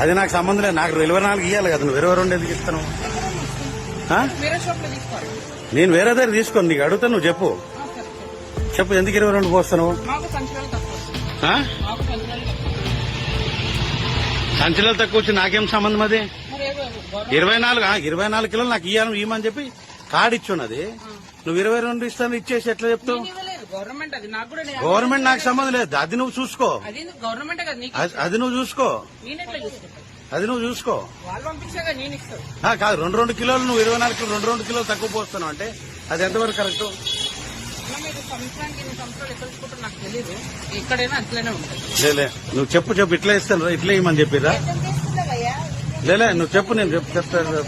అది నాకు సంబంధం లేదు. నాకు 24 ఇవ్వాలి కదా, నువ్వు 22 ఎందుకు ఇస్తాను? నేను వేరే దగ్గర తీసుకోను, నీకు అడుగుతా, నువ్వు చెప్పు ఎందుకు 22 పోస్తాను? సంచులలో తక్కువ వచ్చి నాకేం సంబంధం? అది 24 కిలోలు నాకు ఇవ్వమని చెప్పి కార్డు ఇచ్చున్నది. నువ్వు 22 ఇస్తాను ఇచ్చేసి ఎట్లా చెప్తావు? గవర్నమెంట్ నాకు సంబంధం లేదు. అది నువ్వు చూసుకో, అది నువ్వు చూసుకో. కాదు 2 కిలోలు నువ్వు 24 కిలో 2 కిలోలు తక్కువ పోస్తున్నావు అంటే అది ఎంతవరకు కరెక్ట్? లేలే నువ్వు చెప్పు ఇట్లా ఇస్తాను ఇట్లా ఇవ్వమని చెప్పిరా? లేలే నువ్వు చెప్పు, నేను చెప్తాను.